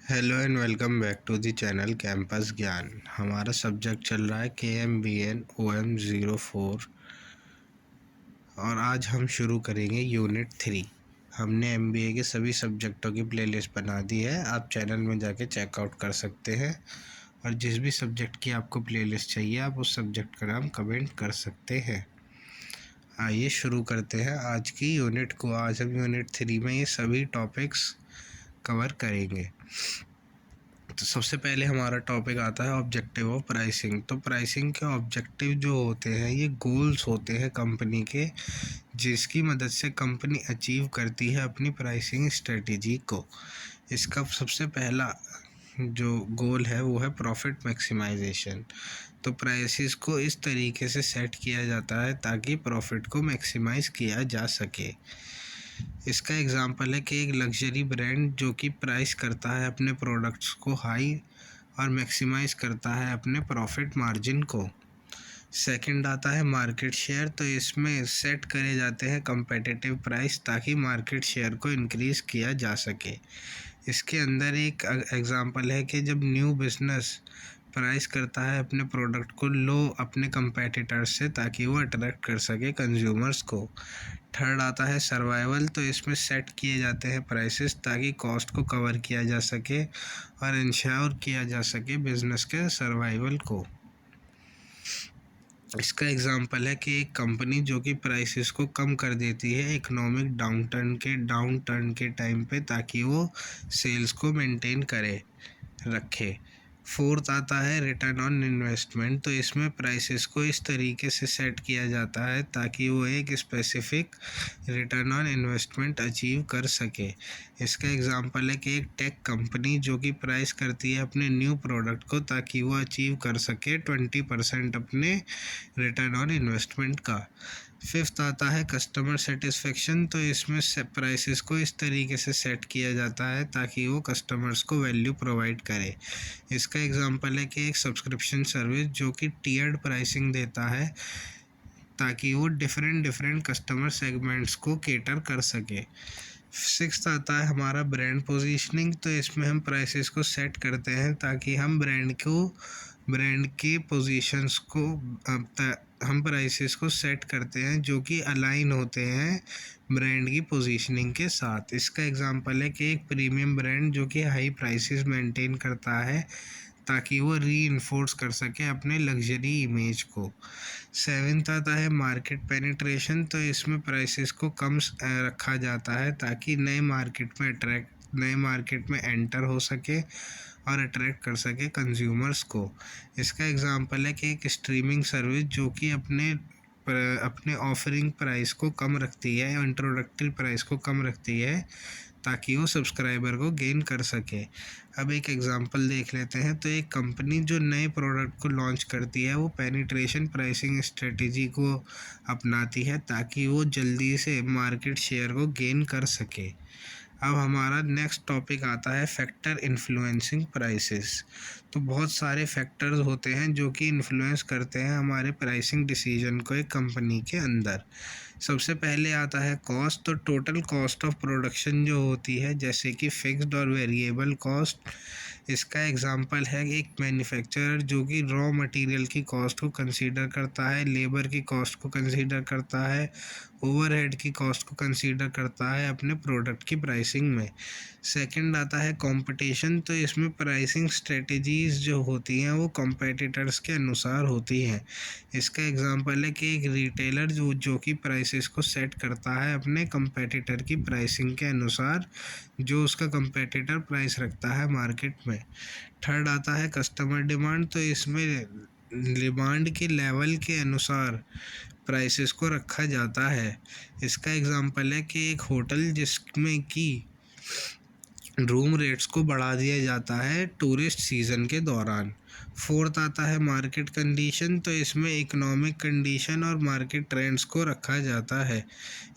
Hello and welcome back to the channel campus Gyan. हमारा subject चल रहा है KMBN OM04 और आज हम शुरू करेंगे यूनिट 3। हमने MBA के सभी सब्जेक्टों की प्लेलिस्ट बना दी है, आप चैनल में जाके चेकआउट कर सकते हैं और जिस भी सब्जेक्ट की आपको प्लेलिस्ट चाहिए आप उस सब्जेक्ट का नाम कमेंट कर सकते हैं। आइए शुरू करते हैं आज की यूनिट को। आज हम यूनिट 3 में ये सभी टॉपिक्स कवर करेंगे। तो सबसे पहले हमारा टॉपिक आता है ऑब्जेक्टिव ऑफ प्राइसिंग। तो प्राइसिंग के ऑब्जेक्टिव जो होते हैं ये गोल्स होते हैं कंपनी के, जिसकी मदद से कंपनी अचीव करती है अपनी प्राइसिंग स्ट्रेटेजी को। इसका सबसे पहला जो गोल है वो है प्रॉफिट मैक्सिमाइजेशन। तो प्राइसेस को इस तरीके से सेट किया जाता है ताकि प्रॉफिट को मैक्सिमाइज किया जा सके। इसका एग्जांपल है कि एक लग्जरी ब्रांड जो कि प्राइस करता है अपने प्रोडक्ट्स को हाई और मैक्सिमाइज करता है अपने प्रॉफिट मार्जिन को। सेकंड आता है मार्केट शेयर। तो इसमें सेट करे जाते हैं कंपेटिटिव प्राइस ताकि मार्केट शेयर को इंक्रीज़ किया जा सके। इसके अंदर एक एग्जांपल है कि जब न्यू बिजनेस प्राइस करता है अपने प्रोडक्ट को लो अपने कंपेटिटर्स से ताकि वो अट्रैक्ट कर सके कंज्यूमर्स को। थर्ड आता है सर्वाइवल। तो इसमें सेट किए जाते हैं प्राइसेस ताकि कॉस्ट को कवर किया जा सके और इंश्योर किया जा सके बिजनेस के सर्वाइवल को। इसका एग्जांपल है कि एक कंपनी जो कि प्राइसेस को कम कर देती है इकोनॉमिक डाउन टर्न के टाइम पे ताकि वो सेल्स को मेंटेन करे रखे। फोर्थ आता है रिटर्न ऑन इन्वेस्टमेंट। तो इसमें प्राइसेस को इस तरीके से सेट किया जाता है ताकि वो एक specific return on investment achieve कर सके। इसका एग्जांपल है कि एक टेक कंपनी जो कि प्राइस करती है अपने न्यू प्रोडक्ट को ताकि वो अचीव कर सके 20% अपने रिटर्न ऑन इन्वेस्टमेंट का। फिफ्थ आता है कस्टमर सेटिस्फेक्शन। तो इसमें प्राइसेस को इस तरीके से सेट किया जाता है ताकि वो कस्टमर्स को वैल्यू प्रोवाइड करे। इसका एग्जांपल है कि एक सब्सक्रिप्शन सर्विस जो कि टियर्ड प्राइसिंग देता है ताकि वो डिफरेंट कस्टमर सेगमेंट्स को केटर कर सके। सिक्स्थ आता है हमारा ब्रांड पोजीशनिंग। तो इसमें हम प्राइसेस को सेट करते हैं ताकि हम ब्रांड के पोजीशंस को हम प्राइसेस को सेट करते हैं जो कि अलाइन होते हैं ब्रांड की पोजीशनिंग के साथ। इसका एग्जांपल है कि एक प्रीमियम ब्रांड जो कि हाई प्राइसेस मेंटेन करता है ताकि वो री-इन्फोर्स कर सके अपने लग्जरी इमेज को। सेवेंथ आता है मार्केट पेनिट्रेशन। तो इसमें प्राइसेस को कम रखा जाता है ताकि नए मार्केट में एंटर हो सके और अट्रैक्ट कर सके कंज्यूमर्स को। इसका एग्जांपल है कि एक स्ट्रीमिंग सर्विस जो कि अपने ऑफरिंग प्राइस को कम रखती है, इंट्रोडक्टरी प्राइस को कम रखती है ताकि वो सब्सक्राइबर को गेन कर सके। अब एक एग्जांपल देख लेते हैं। तो एक कंपनी जो नए प्रोडक्ट को लॉन्च करती है वो पेनिट्रेशन प्राइसिंग स्ट्रेटेजी को अपनाती है ताकि वो जल्दी से मार्केट शेयर को गेन कर सके। अब हमारा नेक्स्ट टॉपिक आता है फैक्टर इन्फ्लुएंसिंग प्राइसेस। तो बहुत सारे फैक्टर्स होते हैं जो कि इन्फ्लुएंस करते हैं हमारे प्राइसिंग डिसीजन को एक कंपनी के अंदर। सबसे पहले आता है कॉस्ट। तो टोटल कॉस्ट ऑफ प्रोडक्शन जो होती है जैसे कि फिक्स्ड और वेरिएबल कॉस्ट। इसका एग्जांपल है एक मैन्युफैक्चरर जो कि रॉ मटेरियल की कॉस्ट को कंसीडर करता है, लेबर की कॉस्ट को कंसीडर करता है, ओवरहेड की कॉस्ट को कंसीडर करता है अपने प्रोडक्ट की प्राइसिंग में। सेकंड आता है कंपटीशन। तो इसमें प्राइसिंग स्ट्रेटजीज जो होती हैं वो कंपेटिटर्स के अनुसार होती हैं। इसका एग्जांपल है कि एक रिटेलर जो कि प्राइसेस को सेट करता है अपने कंपेटिटर की प्राइसिंग के अनुसार जो उसका कंपेटिटर प्राइस रखता है मार्केट में। थर्ड आता है कस्टमर डिमांड। तो इसमें डिमांड के लेवल के अनुसार प्राइसेस को रखा जाता है। इसका एग्जांपल है कि एक होटल जिसमें कि रूम रेट्स को बढ़ा दिया जाता है टूरिस्ट सीज़न के दौरान। फोर्थ आता है मार्केट कंडीशन। तो इसमें इकोनॉमिक कंडीशन और मार्केट ट्रेंड्स को रखा जाता है।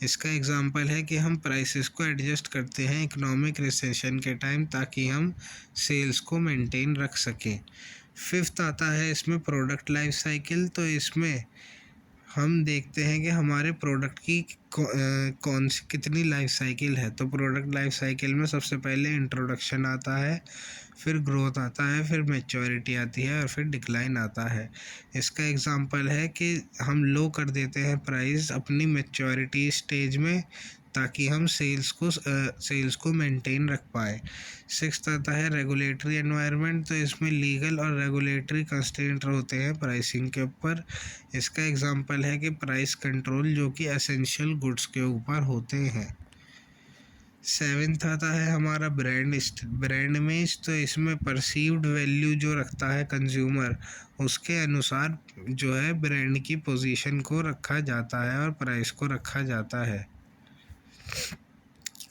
इसका एग्जांपल है कि हम प्राइसेस को एडजस्ट करते हैं इकोनॉमिक रिसेशन के टाइम ताकि हम सेल्स को मेंटेन रख सकें। फिफ्थ आता है इसमें प्रोडक्ट लाइफ साइकिल। तो इसमें हम देखते हैं कि हमारे प्रोडक्ट की कौन सी कितनी लाइफ साइकिल है। तो प्रोडक्ट लाइफ साइकिल में सबसे पहले इंट्रोडक्शन आता है, फिर ग्रोथ आता है, फिर मैच्योरिटी आती है और फिर डिक्लाइन आता है। इसका एग्जांपल है कि हम लो कर देते हैं प्राइस अपनी मैच्योरिटी स्टेज में, ताकि हम सेल्स को मेंटेन रख पाए। सिक्स्थ आता है रेगुलेटरी एनवायरनमेंट। तो इसमें लीगल और रेगुलेटरी कंस्ट्रेंट होते हैं प्राइसिंग के ऊपर। इसका एग्जांपल है कि प्राइस कंट्रोल जो कि एसेंशियल गुड्स के ऊपर होते हैं। सेवेंथ आता है हमारा ब्रांड इमेज। तो इसमें परसीव्ड वैल्यू जो रखता है कंज्यूमर, उसके अनुसार जो है ब्रांड की पोजीशन को रखा जाता है और प्राइस को रखा जाता है।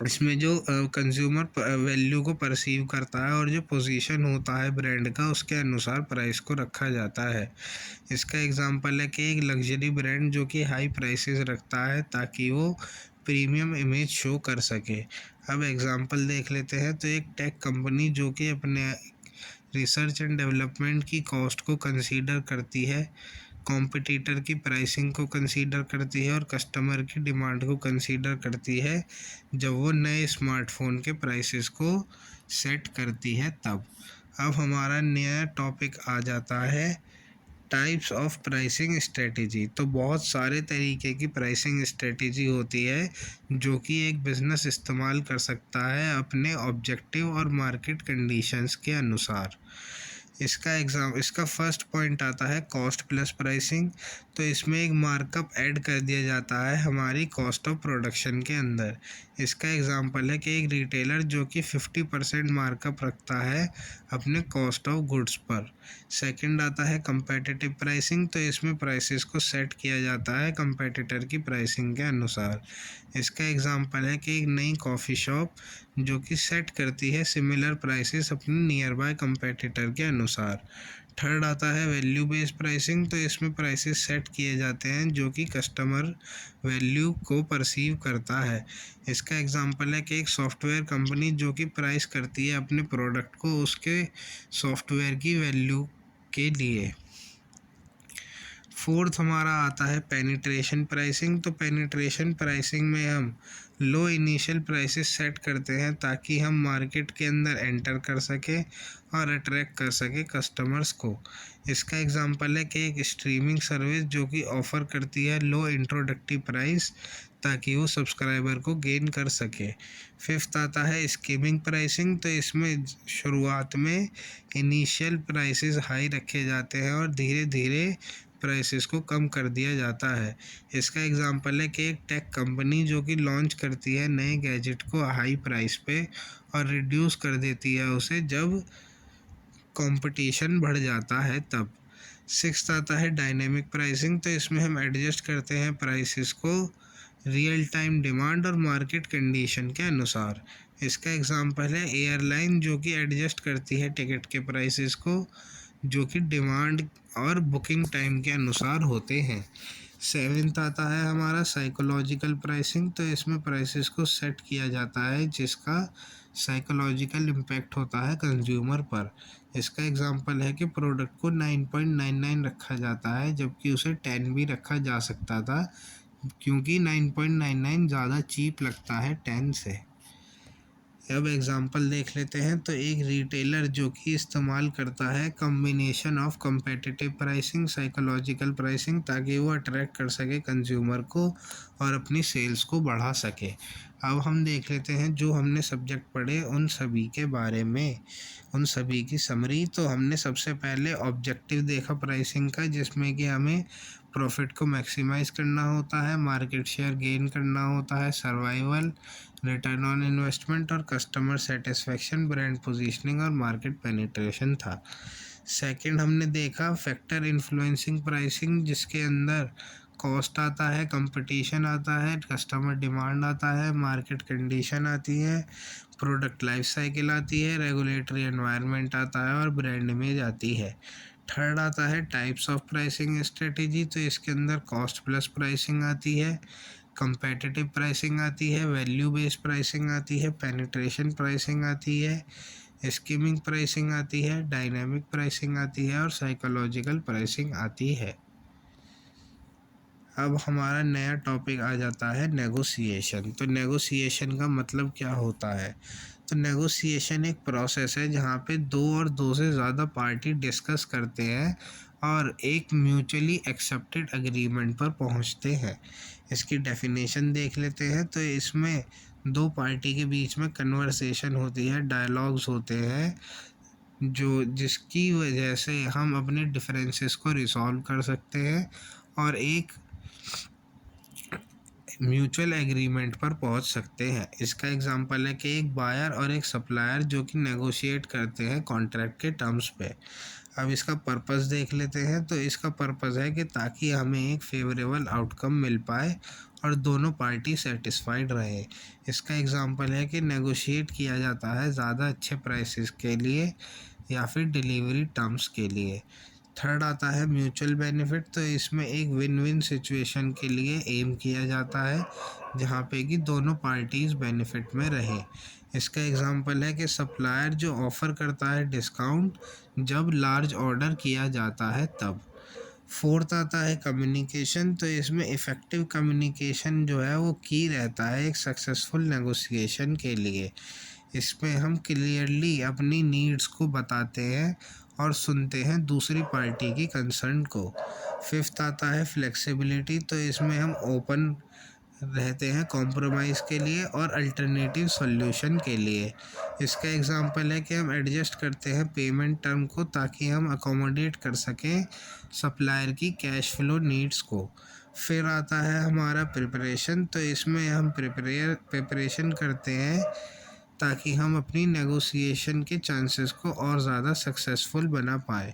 इसमें जो कंज्यूमर वैल्यू को परसीव करता है और जो पोजीशन होता है ब्रांड का, उसके अनुसार प्राइस को रखा जाता है। इसका एग्जांपल है कि एक लग्जरी ब्रांड जो कि हाई प्राइसेस रखता है ताकि वो प्रीमियम इमेज शो कर सके। अब एग्जांपल देख लेते हैं। तो एक टेक कंपनी जो कि अपने रिसर्च एंड डेवलपमेंट की कॉस्ट को कंसीडर करती है, कॉम्पिटिटर की प्राइसिंग को कंसीडर करती है और कस्टमर की डिमांड को कंसीडर करती है जब वो नए स्मार्टफोन के प्राइसेस को सेट करती है तब। अब हमारा नया टॉपिक आ जाता है टाइप्स ऑफ प्राइसिंग स्ट्रेटेजी। तो बहुत सारे तरीके की प्राइसिंग स्ट्रेटेजी होती है जो कि एक बिज़नेस इस्तेमाल कर सकता है अपने ऑब्जेक्टिव और मार्केट कंडीशंस के अनुसार। इसका फर्स्ट पॉइंट आता है कॉस्ट प्लस प्राइसिंग। तो इसमें एक मार्कअप ऐड कर दिया जाता है हमारी कॉस्ट ऑफ प्रोडक्शन के अंदर। इसका एग्जांपल है कि एक रिटेलर जो कि 50% मार्कअप रखता है अपने कॉस्ट ऑफ गुड्स पर। सेकंड आता है कंपेटिटिव प्राइसिंग। तो इसमें प्राइसेस को सेट किया जाता है कंपेटिटर की प्राइसिंग के अनुसार। इसका एग्जांपल है कि एक नई कॉफ़ी शॉप जो कि सेट करती है सिमिलर प्राइसेस अपने नियर बाय कंपेटिटर के अनुसार। थर्ड आता है वैल्यू बेस्ड प्राइसिंग। तो इसमें प्राइसेस सेट किए जाते हैं जो कि कस्टमर वैल्यू को परसीव करता है। इसका एग्जांपल है कि एक सॉफ्टवेयर कंपनी जो कि प्राइस करती है अपने प्रोडक्ट को उसके सॉफ्टवेयर की वैल्यू के लिए। फोर्थ हमारा आता है पेनिट्रेशन प्राइसिंग। तो पेनिट्रेशन प्राइसिंग में हम लो इनिशियल प्राइसेस सेट करते हैं ताकि हम मार्केट के अंदर एंटर कर सकें और अट्रैक्ट कर सकें कस्टमर्स को। इसका एग्जांपल है कि एक स्ट्रीमिंग सर्विस जो कि ऑफ़र करती है लो इंट्रोडक्टिव प्राइस ताकि वो सब्सक्राइबर को गेन कर सके। फिफ्थ आता है स्कीमिंग प्राइसिंग। तो इसमें शुरुआत में इनिशियल प्राइसेस हाई रखे जाते हैं और धीरे धीरे प्राइसेस को कम कर दिया जाता है। इसका एग्जांपल है कि एक टेक कंपनी जो कि लॉन्च करती है नए गैजेट को हाई प्राइस पे और रिड्यूस कर देती है उसे जब कंपटीशन बढ़ जाता है तब। सिक्स्थ आता है डायनेमिक प्राइसिंग। तो इसमें हम एडजस्ट करते हैं प्राइसेस को रियल टाइम डिमांड और मार्केट कंडीशन के अनुसार। इसका एग्जांपल है एयरलाइन जो कि एडजस्ट करती है टिकट के प्राइसेस को जो कि डिमांड और बुकिंग टाइम के अनुसार होते हैं। सेवेंथ आता है हमारा साइकोलॉजिकल प्राइसिंग। तो इसमें प्राइसेस को सेट किया जाता है जिसका साइकोलॉजिकल इम्पैक्ट होता है कंज्यूमर पर। इसका एग्जांपल है कि प्रोडक्ट को 9.99 रखा जाता है जबकि उसे 10 भी रखा जा सकता था, क्योंकि 9.99 ज़्यादा चीप लगता है 10 से। अब एग्जांपल देख लेते हैं। तो एक रिटेलर जो कि इस्तेमाल करता है combination of competitive pricing, psychological pricing ताकि वो अट्रैक्ट कर सके कंज्यूमर को और अपनी सेल्स को बढ़ा सके। अब हम देख लेते हैं जो हमने सब्जेक्ट पढ़े उन सभी के बारे में, उन सभी की समरी। तो हमने सबसे पहले ऑब्जेक्टिव देखा प्राइसिंग का, जिसमें कि हमें प्रॉफिट को मैक्सिमाइज़ करना होता है, मार्केट शेयर गेन करना होता है, सर्वाइवल, रिटर्न ऑन इन्वेस्टमेंट और कस्टमर सेटिस्फेक्शन, ब्रांड पोजीशनिंग और मार्केट पेनिट्रेशन था। सेकंड हमने देखा फैक्टर इन्फ्लुएंसिंग प्राइसिंग, जिसके अंदर कॉस्ट आता है, कंपटीशन आता है, कस्टमर डिमांड आता है, मार्केट कंडीशन आती है, प्रोडक्ट लाइफ साइकिल आती है, रेगुलेटरी एनवायरनमेंट आता है और ब्रांड इमेज आती है। थर्ड आता है टाइप्स ऑफ प्राइसिंग स्ट्रेटेजी। तो इसके अंदर कॉस्ट प्लस प्राइसिंग आती है, कंपेटिटिव प्राइसिंग आती है, वैल्यू बेस्ड प्राइसिंग आती है, पेनिट्रेशन प्राइसिंग आती है, स्कीमिंग प्राइसिंग आती है, डायनामिक प्राइसिंग आती है और साइकोलॉजिकल प्राइसिंग आती है। अब हमारा नया टॉपिक आ जाता है नेगोशिएशन। तो नेगोशिएशन का मतलब क्या होता है? तो नेगोशिएशन एक प्रोसेस है जहाँ पे दो और दो से ज़्यादा पार्टी डिस्कस करते हैं और एक म्यूचुअली एक्सेप्टेड एग्रीमेंट पर पहुँचते हैं। इसकी डेफिनेशन देख लेते हैं। तो इसमें दो पार्टी के बीच में कन्वर्सेशन होती है, डायलॉग्स होते हैं, जो जिसकी वजह से हम अपने डिफरेंसेस को रिसॉल्व कर सकते हैं और एक म्यूचुअल एग्रीमेंट पर पहुंच सकते हैं। इसका एग्जांपल है कि एक बायर और एक सप्लायर जो कि नेगोशिएट करते हैं कॉन्ट्रैक्ट के टर्म्स पे। अब इसका पर्पस देख लेते हैं। तो इसका पर्पस है कि ताकि हमें एक फेवरेबल आउटकम मिल पाए और दोनों पार्टी सेटिस्फाइड रहे। इसका एग्जांपल है कि नेगोशिएट किया जाता है ज़्यादा अच्छे प्राइसेस के लिए या फिर डिलीवरी टर्म्स के लिए। थर्ड आता है म्यूचुअल बेनिफिट। तो इसमें एक विन विन सिचुएशन के लिए एम किया जाता है जहाँ पे कि दोनों पार्टीज़ बेनिफिट में रहे। इसका एग्जांपल है कि सप्लायर जो ऑफ़र करता है डिस्काउंट जब लार्ज ऑर्डर किया जाता है तब। फोर्थ आता है कम्युनिकेशन। तो इसमें इफ़ेक्टिव कम्युनिकेशन जो है वो की रहता है एक सक्सेसफुल नेगोशिएशन के लिए। इसमें हम क्लियरली अपनी नीड्स को बताते हैं और सुनते हैं दूसरी पार्टी की कंसर्न को। फिफ्थ आता है फ्लेक्सिबिलिटी। तो इसमें हम ओपन रहते हैं कॉम्प्रोमाइज़ के लिए और अल्टरनेटिव सॉल्यूशन के लिए। इसका एग्जांपल है कि हम एडजस्ट करते हैं पेमेंट टर्म को ताकि हम अकोमोडेट कर सकें सप्लायर की कैश फ्लो नीड्स को। फिर आता है हमारा प्रिपरेशन। तो इसमें हम प्रिपरेशन करते हैं ताकि हम अपनी नेगोशिएशन के चांसेस को और ज़्यादा सक्सेसफुल बना पाए।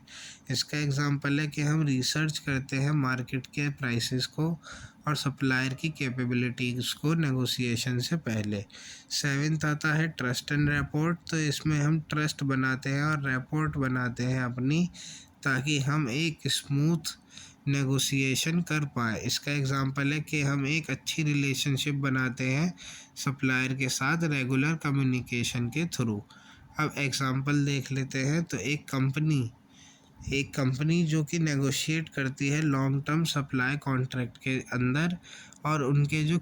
इसका एग्जांपल है कि हम रिसर्च करते हैं मार्केट के प्राइसेस को और सप्लायर की कैपेबिलिटीज़ को नेगोशिएशन से पहले। सेवेंथ आता है ट्रस्ट एंड रैपोर्ट। तो इसमें हम ट्रस्ट बनाते हैं और रैपोर्ट बनाते हैं अपनी, ताकि हम एक स्मूथ नेगोशिएशन कर पाए। इसका एग्जांपल है कि हम एक अच्छी रिलेशनशिप बनाते हैं सप्लायर के साथ रेगुलर कम्युनिकेशन के थ्रू। अब एग्जांपल देख लेते हैं। तो एक कंपनी जो कि नेगोशिएट करती है लॉन्ग टर्म सप्लाई कॉन्ट्रैक्ट के अंदर और उनके जो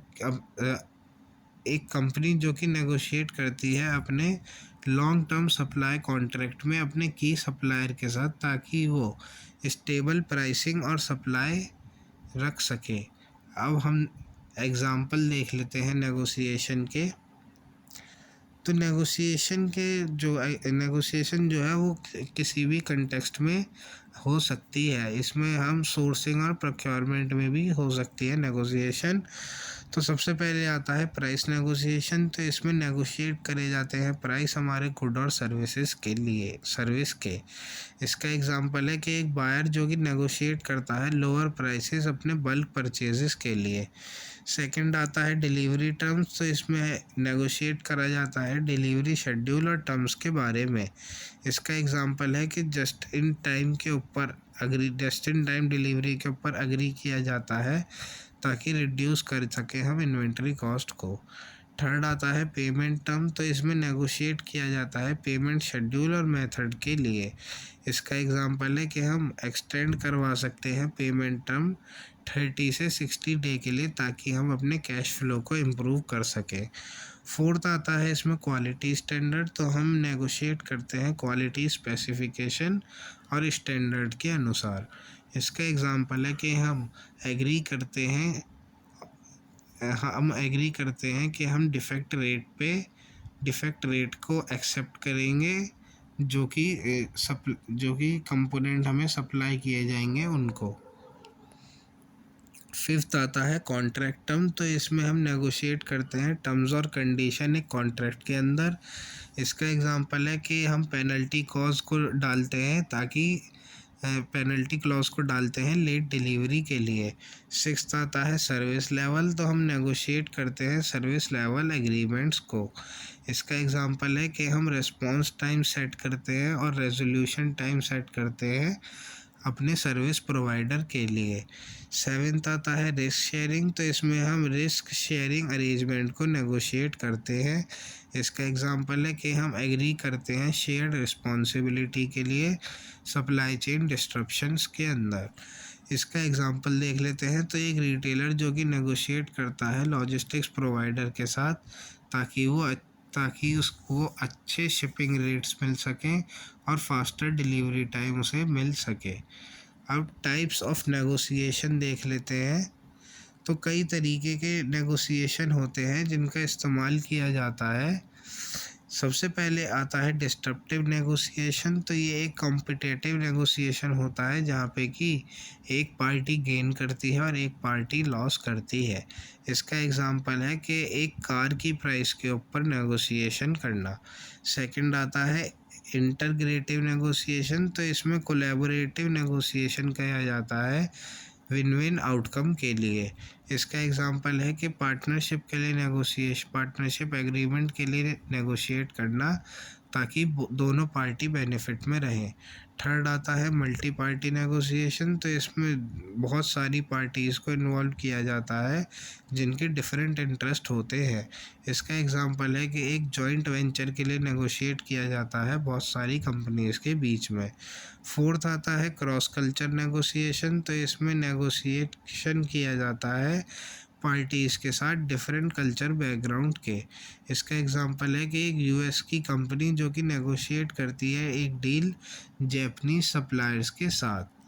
एक कंपनी जो कि नेगोशिएट करती है अपने लॉन्ग टर्म सप्लाई कॉन्ट्रैक्ट में अपने की सप्लायर के साथ ताकि वो स्टेबल प्राइसिंग और सप्लाई रख सके। अब हम एग्जांपल देख लेते हैं नेगोशिएशन के। तो नेगोशिएशन जो है वो किसी भी कंटेक्स्ट में हो सकती है। इसमें हम सोर्सिंग और प्रोक्योरमेंट में भी हो सकती है नेगोशिएशन। तो सबसे पहले आता है प्राइस नेगोशिएशन। तो इसमें नेगोशिएट करे जाते हैं प्राइस हमारे गुड और सर्विस के। इसका एग्जांपल है कि एक बायर जो कि नेगोशिएट करता है लोअर प्राइसेस अपने बल्क परचेजेस के लिए। सेकंड आता है डिलीवरी टर्म्स। तो इसमें नेगोशिएट करा जाता है डिलीवरी शेड्यूल और टर्म्स के बारे में। इसका एग्जांपल है कि जस्ट इन टाइम डिलीवरी के ऊपर अग्री किया जाता है ताकि रिड्यूस कर सके हम इन्वेंट्री कॉस्ट को। थर्ड आता है पेमेंट टर्म। तो इसमें नेगोशिएट किया जाता है पेमेंट शेड्यूल और मेथड के लिए। इसका एग्जांपल है कि हम एक्सटेंड करवा सकते हैं पेमेंट टर्म 30 से 60 डे के लिए ताकि हम अपने कैश फ्लो को इम्प्रूव कर सकें। फोर्थ आता है इसमें क्वालिटी स्टैंडर्ड। तो हम नेगोशिएट करते हैं क्वालिटी स्पेसिफिकेशन और स्टैंडर्ड के अनुसार। इसका एग्जांपल है कि हम एग्री करते हैं कि हम डिफेक्ट रेट को एक्सेप्ट करेंगे जो कि कंपोनेंट हमें सप्लाई किए जाएंगे उनको। फिफ्थ आता है कॉन्ट्रैक्ट टर्म। तो इसमें हम नेगोशिएट करते हैं टर्म्स और कंडीशन एक कॉन्ट्रैक्ट के अंदर। इसका एग्जांपल है कि हम पेनल्टी क्लॉज को डालते हैं लेट डिलीवरी के लिए। सिक्स्थ आता है सर्विस लेवल। तो हम नेगोशिएट करते हैं सर्विस लेवल एग्रीमेंट्स को। इसका एग्जांपल है कि हम रिस्पॉन्स टाइम सेट करते हैं और रेजोल्यूशन टाइम सेट करते हैं अपने सर्विस प्रोवाइडर के लिए। सेवेंथ आता है रिस्क शेयरिंग। तो इसमें हम रिस्क शेयरिंग अरेंजमेंट को नेगोशिएट करते हैं। इसका एग्जांपल है कि हम एग्री करते हैं शेयर्ड रिस्पॉन्सिबिलिटी के लिए सप्लाई चेन डिस्ट्रप्शंस के अंदर। इसका एग्जांपल देख लेते हैं। तो एक रिटेलर जो कि नेगोशिएट करता है लॉजिस्टिक्स प्रोवाइडर के साथ ताकि उसको अच्छे शिपिंग रेट्स मिल सकें और फास्टर डिलीवरी टाइम उसे मिल सके। अब टाइप्स ऑफ नेगोशिएशन देख लेते हैं। तो कई तरीके के नेगोशिएशन होते हैं जिनका इस्तेमाल किया जाता है। सबसे पहले आता है डिस्ट्रप्टिव नेगोशिएशन। तो ये एक कॉम्पिटिटिव नेगोशिएशन होता है जहाँ पे कि एक पार्टी गेन करती है और एक पार्टी लॉस करती है। इसका एग्जांपल है कि एक कार की प्राइस के ऊपर नेगोशिएशन करना। सेकंड आता है इंटरग्रेटिव नेगोशिएशन। तो इसमें कोलैबोरेटिव नेगोशिएशन किया जाता है विन विन आउटकम के लिए। इसका एग्जांपल है कि पार्टनरशिप एग्रीमेंट के लिए नेगोशिएट करना ताकि दोनों पार्टी बेनिफिट में रहें। थर्ड आता है मल्टी पार्टी नेगोशिएशन। तो इसमें बहुत सारी पार्टीज़ को इन्वॉल्व किया जाता है जिनके डिफरेंट इंटरेस्ट होते हैं। इसका एग्जांपल है कि एक जॉइंट वेंचर के लिए नेगोशिएट किया जाता है बहुत सारी कंपनीज़ के बीच में। फोर्थ आता है क्रॉस कल्चर नेगोशिएशन। तो इसमें नेगोशिएशन किया जाता है पार्टीज़ के साथ डिफरेंट कल्चर बैकग्राउंड के। इसका एग्जांपल है कि एक यूएस की कंपनी जो कि नेगोशिएट करती है एक डील जैपनीज सप्लायर्स के साथ।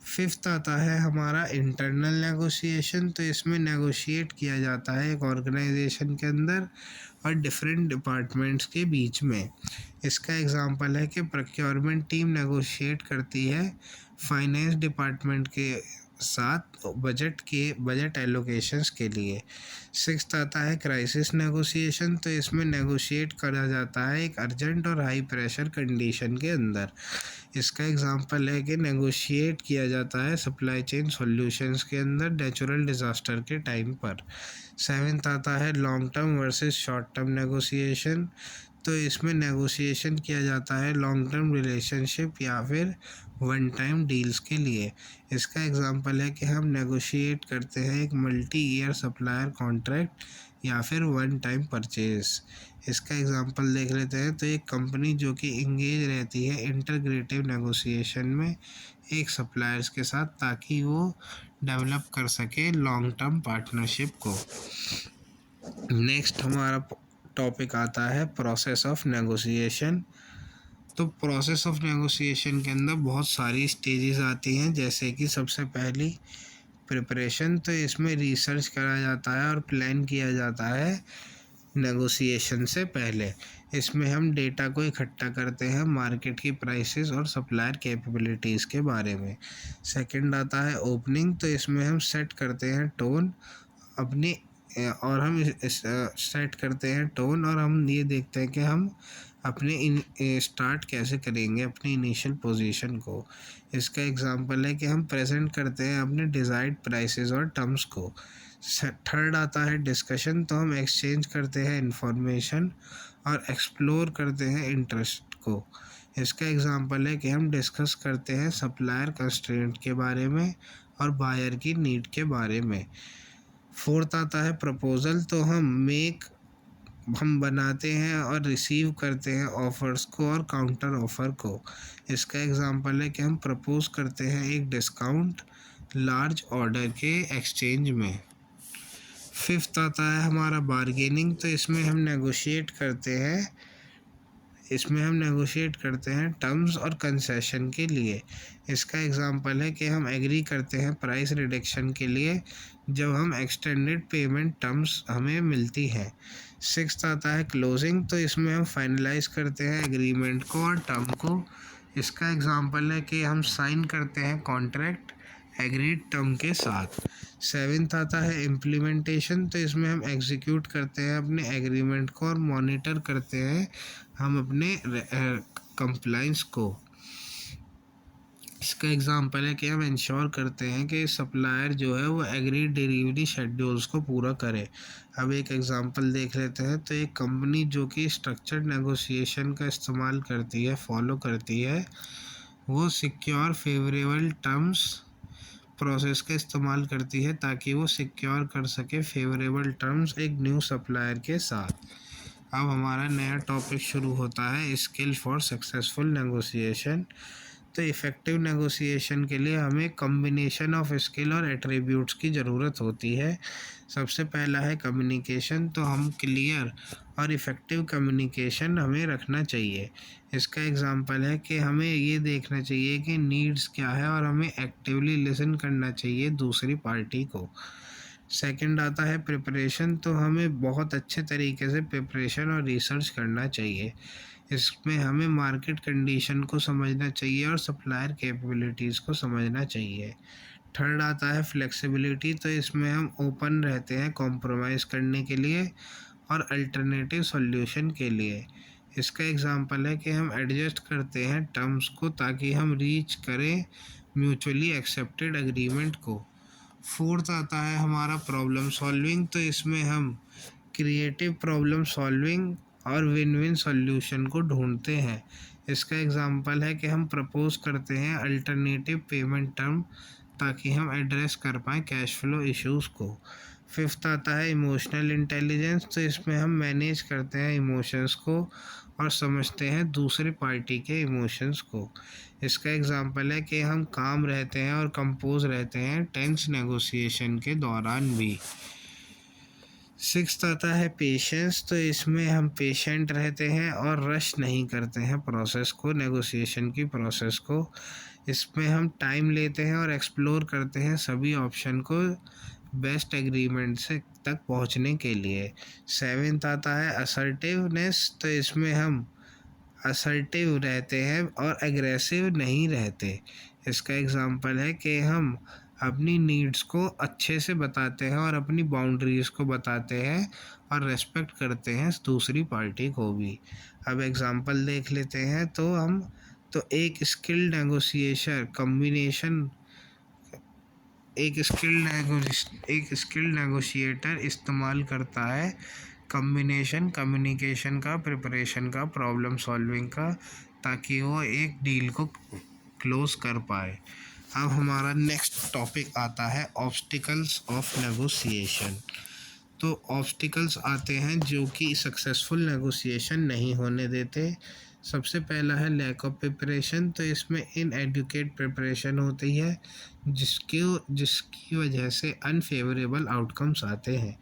फिफ्थ आता है हमारा इंटरनल नेगोशिएशन। तो इसमें नेगोशिएट किया जाता है एक ऑर्गेनाइजेशन के अंदर और डिफरेंट डिपार्टमेंट्स के बीच में। इसका एग्जांपल है कि प्रोक्योरमेंट टीम नेगोशिएट करती है फाइनेंस डिपार्टमेंट के साथ बजट एलोकेशंस के लिए। सिक्स्थ आता है क्राइसिस नेगोशिएशन। तो इसमें नेगोशिएट करा जाता है एक अर्जेंट और हाई प्रेशर कंडीशन के अंदर। इसका एग्जांपल है कि नेगोशिएट किया जाता है सप्लाई चेन सॉल्यूशंस के अंदर नेचुरल डिज़ास्टर के टाइम पर। सेवेंथ आता है long term versus short term negotiation. तो इसमें नेगोशिएशन किया जाता है लॉन्ग टर्म रिलेशनशिप या फिर वन टाइम डील्स के लिए। इसका एग्जांपल है कि हम नेगोशिएट करते हैं एक मल्टी ईयर सप्लायर कॉन्ट्रैक्ट या फिर वन टाइम परचेज। इसका एग्जांपल देख लेते हैं। तो एक कंपनी जो कि इंगेज रहती है इंटरग्रेटिव नेगोशिएशन में एक सप्लायर्स के साथ ताकि वो डेवलप कर सके लॉन्ग टर्म पार्टनरशिप को। नेक्स्ट हमारा टॉपिक आता है प्रोसेस ऑफ नेगोशिएशन। तो प्रोसेस ऑफ नेगोशिएशन के अंदर बहुत सारी स्टेजेस आती हैं, जैसे कि सबसे पहली प्रिपरेशन। तो इसमें रिसर्च करा जाता है और प्लान किया जाता है नेगोशिएशन से पहले। इसमें हम डेटा को इकट्ठा करते हैं मार्केट की प्राइसेस और सप्लायर कैपेबिलिटीज़ के बारे में। सेकंड आता है ओपनिंग। तो इसमें हम सेट करते हैं टोन अपनी और हम सेट करते हैं टोन और हम ये देखते हैं कि हम अपने स्टार्ट कैसे करेंगे अपनी इनिशियल पोजीशन को। इसका एग्जांपल है कि हम प्रेजेंट करते हैं अपने डिज़ायर्ड प्राइसेस और टर्म्स को। थर्ड आता है डिस्कशन। तो हम एक्सचेंज करते हैं इंफॉर्मेशन और एक्सप्लोर करते हैं इंटरेस्ट को। इसका एग्जांपल है कि हम डिस्कस करते हैं सप्लायर कंस्ट्रेंट के बारे में और बायर की नीड के बारे में। फोर्थ आता है प्रपोजल। तो हम बनाते हैं और रिसीव करते हैं ऑफ़र्स को और काउंटर ऑफ़र को। इसका एग्जांपल है कि हम प्रपोज करते हैं एक डिस्काउंट लार्ज ऑर्डर के एक्सचेंज में। फिफ्थ आता है हमारा बारगेनिंग। तो इसमें हम नेगोशिएट करते हैं टर्म्स और कंसेशन के लिए। इसका एग्जांपल है कि हम एग्री करते हैं प्राइस रिडक्शन के लिए जब हम एक्सटेंडेड पेमेंट टर्म्स हमें मिलती हैं। सिक्स्थ आता है क्लोजिंग। तो इसमें हम फाइनलाइज करते हैं एग्रीमेंट को और टर्म को। इसका एग्जांपल है कि हम साइन करते हैं कॉन्ट्रैक्ट एग्रीड टर्म के साथ। सेवेंथ आता है इम्प्लीमेंटेशन। तो इसमें हम एग्जीक्यूट करते हैं अपने एग्रीमेंट को और मॉनिटर करते हैं हम अपने कंप्लाइंस को। इसका एग्जांपल है कि हम इंश्योर करते हैं कि सप्लायर जो है वो एग्रीड डिलीवरी शेड्यूल्स को पूरा करे। अब एक एग्जांपल देख लेते हैं। तो एक कंपनी जो कि स्ट्रक्चर्ड नेगोशिएशन का इस्तेमाल करती है फॉलो करती है वो सिक्योर फेवरेबल टर्म्स प्रोसेस का इस्तेमाल करती है ताकि वो सिक्योर कर सके फेवरेबल टर्म्स एक न्यू सप्लायर के साथ। अब हमारा नया टॉपिक शुरू होता है स्किल फॉर सक्सेसफुल नेगोशिएशन। तो इफ़ेक्टिव नेगोशिएशन के लिए हमें कॉम्बिनेशन ऑफ स्किल और एट्रीब्यूट्स की ज़रूरत होती है। सबसे पहला है कम्युनिकेशन, तो हम क्लियर और इफ़ेक्टिव कम्युनिकेशन हमें रखना चाहिए। इसका एग्ज़ाम्पल है कि हमें ये देखना चाहिए कि नीड्स क्या है और हमें एक्टिवली लिसन करना चाहिए दूसरी पार्टी को। सेकंड आता है प्रिपरेशन, तो हमें बहुत अच्छे तरीके से प्रिपरेशन और रिसर्च करना चाहिए। इसमें हमें मार्केट कंडीशन को समझना चाहिए और सप्लायर कैपेबिलिटीज़ को समझना चाहिए। थर्ड आता है फ्लेक्सिबिलिटी, तो इसमें हम ओपन रहते हैं कॉम्प्रोमाइज़ करने के लिए और अल्टरनेटिव सॉल्यूशन के लिए। इसका एग्जांपल है कि हम एडजस्ट करते हैं टर्म्स को ताकि हम रीच करें म्यूचुअली एक्सेप्टेड एग्रीमेंट को। फोर्थ आता है हमारा प्रॉब्लम सॉल्विंग, तो इसमें हम क्रिएटिव प्रॉब्लम सॉल्विंग और विन विन सॉल्यूशन को ढूंढते हैं। इसका एग्जांपल है कि हम प्रपोज करते हैं अल्टरनेटिव पेमेंट टर्म ताकि हम एड्रेस कर पाएँ कैश फ्लो इश्यूज़ को। फिफ्थ आता है इमोशनल इंटेलिजेंस, तो इसमें हम मैनेज करते हैं इमोशंस को और समझते हैं दूसरी पार्टी के इमोशंस को। इसका एग्जांपल है कि हम काम रहते हैं और कंपोज रहते हैं टेंस नेगोशिएशन के दौरान भी। सिक्स्थ आता है पेशेंस, तो इसमें हम पेशेंट रहते हैं और रश नहीं करते हैं प्रोसेस को, नेगोशिएशन की प्रोसेस को। इसमें हम टाइम लेते हैं और एक्सप्लोर करते हैं सभी ऑप्शन को बेस्ट एग्रीमेंट से तक पहुंचने के लिए। सेवेंथ आता है असर्टिवनेस, तो इसमें हम असर्टिव रहते हैं और एग्रेसिव नहीं रहते। इसका एग्जांपल है कि हम अपनी नीड्स को अच्छे से बताते हैं और अपनी बाउंड्रीज़ को बताते हैं और रेस्पेक्ट करते हैं दूसरी पार्टी को भी। अब एग्जांपल देख लेते हैं तो हम तो एक स्किल्ड नेगोशिएटर इस्तेमाल करता है कम्बिनेशन कम्युनिकेशन का, प्रिपरेशन का, प्रॉब्लम सॉल्विंग का, ताकि वो एक डील को क्लोज कर पाए। अब हमारा नेक्स्ट टॉपिक आता है ऑब्स्टिकल्स ऑफ नेगोशिएशन। तो ऑब्स्टिकल्स आते हैं जो कि सक्सेसफुल नेगोशिएशन नहीं होने देते। सबसे पहला है लैक ऑफ प्रिपरेशन, तो इसमें इनएडुकेट प्रिपरेशन होती है जिसकी वजह से अनफेवरेबल आउटकम्स आते हैं।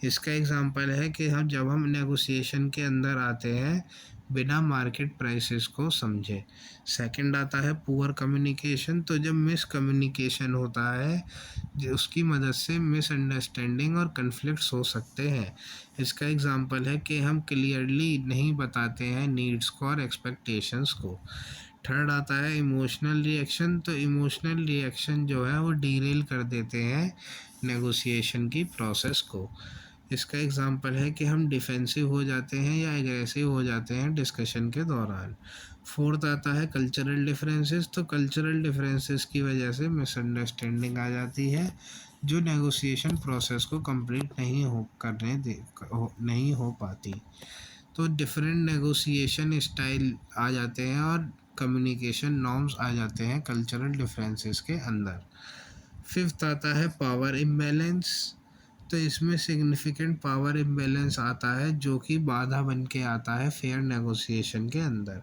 इसका एग्जांपल है कि जब हम नेगोशिएशन के अंदर आते हैं बिना मार्केट प्राइसेस को समझे। सेकंड आता है पुअर कम्युनिकेशन, तो जब मिस कम्युनिकेशन होता है उसकी मदद से मिसअंडरस्टैंडिंग और कन्फ्लिक्ट्स हो सकते हैं। इसका एग्जांपल है कि हम क्लियरली नहीं बताते हैं नीड्स को और एक्सपेक्टेशंस को। थर्ड आता है इमोशनल रिएक्शन, तो इमोशनल रिएक्शन जो है वो डीरेल कर देते हैं नेगोशिएशन की प्रोसेस को। इसका एग्जांपल है कि हम डिफेंसिव हो जाते हैं या एग्रेसिव हो जाते हैं डिस्कशन के दौरान। फोर्थ आता है कल्चरल डिफरेंसेस, तो कल्चरल डिफरेंसेस की वजह से मिसअंडरस्टैंडिंग आ जाती है जो नेगोशिएशन प्रोसेस को कंप्लीट नहीं हो पाती। तो डिफरेंट नेगोशिएशन स्टाइल आ जाते हैं और कम्युनिकेशन नॉर्म्स आ जाते हैं कल्चरल डिफरेंसेस के अंदर। फिफ्थ आता है पावर इम्बैलेंस, तो इसमें सिग्निफिकेंट पावर इम्बैलेंस आता है जो कि बाधा बन के आता है फेयर नेगोशिएशन के अंदर।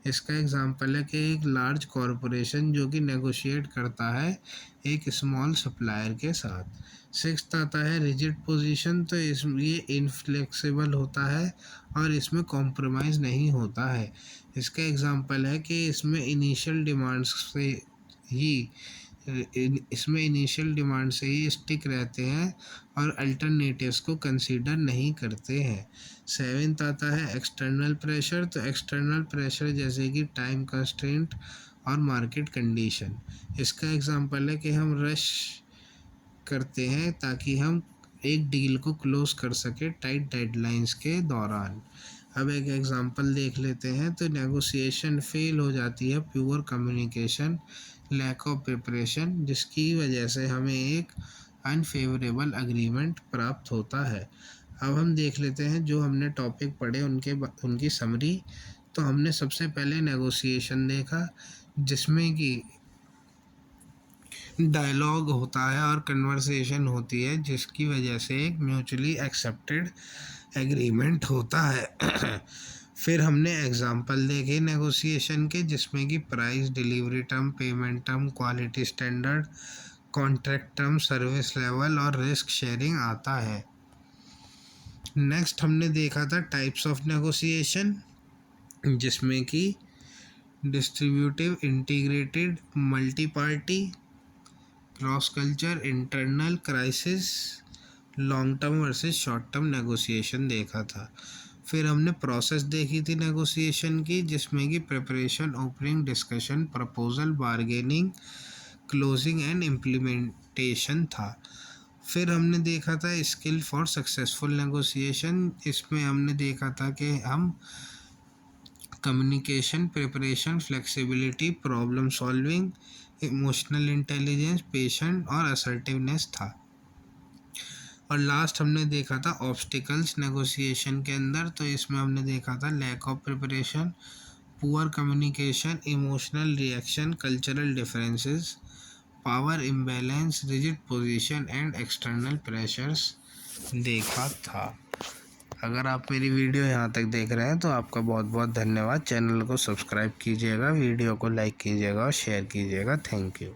इसका एग्जांपल है कि एक लार्ज कॉरपोरेशन जो कि नेगोशिएट करता है एक स्मॉल सप्लायर के साथ। सिक्स्थ आता है रिजिड पोजीशन, तो ये इनफ्लेक्सिबल होता है और इसमें कॉम्प्रोमाइज़ नहीं होता है। इसका एग्जांपल है कि इसमें इनिशियल डिमांड से ही स्टिक रहते हैं और अल्टरनेटिव्स को कंसीडर नहीं करते हैं। सेवेंथ आता है एक्सटर्नल प्रेशर, तो एक्सटर्नल प्रेशर जैसे कि टाइम कंस्ट्रेंट और मार्केट कंडीशन। इसका एग्जांपल है कि हम रश करते हैं ताकि हम एक डील को क्लोज कर सके टाइट डेडलाइंस के दौरान। अब एक एग्जांपल देख लेते हैं, तो नेगोशिएशन फेल हो जाती है poor communication, lack of preparation, जिसकी वजह से हमें एक अनफेवरेबल एग्रीमेंट प्राप्त होता है। अब हम देख लेते हैं जो हमने टॉपिक पढ़े उनकी समरी। तो हमने सबसे पहले नेगोशिएशन देखा जिसमें कि डायलॉग होता है और कन्वर्सेशन होती है जिसकी वजह से एक म्यूचुअली एक्सेप्टेड एग्रीमेंट होता है। फिर हमने एग्जाम्पल देखे नेगोशिएशन के, जिसमें कि price, delivery term, payment term, quality standard, contract term, service level और रिस्क शेयरिंग आता है। नेक्स्ट हमने देखा था टाइप्स ऑफ नेगोशिएशन, जिसमें कि distributive, integrated, multi party, cross culture, internal, crisis, long term versus short term negotiation देखा था। फिर हमने प्रोसेस देखी थी नेगोशिएशन की, जिसमें कि preparation, opening, discussion, proposal, bargaining, closing and implementation था। फिर हमने देखा था स्किल फॉर सक्सेसफुल नेगोशिएशन। इसमें हमने देखा था कि हम communication, preparation, flexibility, problem solving, emotional intelligence, patience और असर्टिवनेस था। और लास्ट हमने देखा था ऑब्स्टिकल्स नेगोशिएशन के अंदर। तो इसमें हमने देखा था lack of preparation, poor communication, emotional reaction, cultural differences, power imbalance, rigid position and external pressures देखा था। अगर आप मेरी वीडियो यहाँ तक देख रहे हैं तो आपका बहुत बहुत धन्यवाद। चैनल को सब्सक्राइब कीजिएगा, वीडियो को लाइक कीजिएगा और शेयर कीजिएगा। Thank you.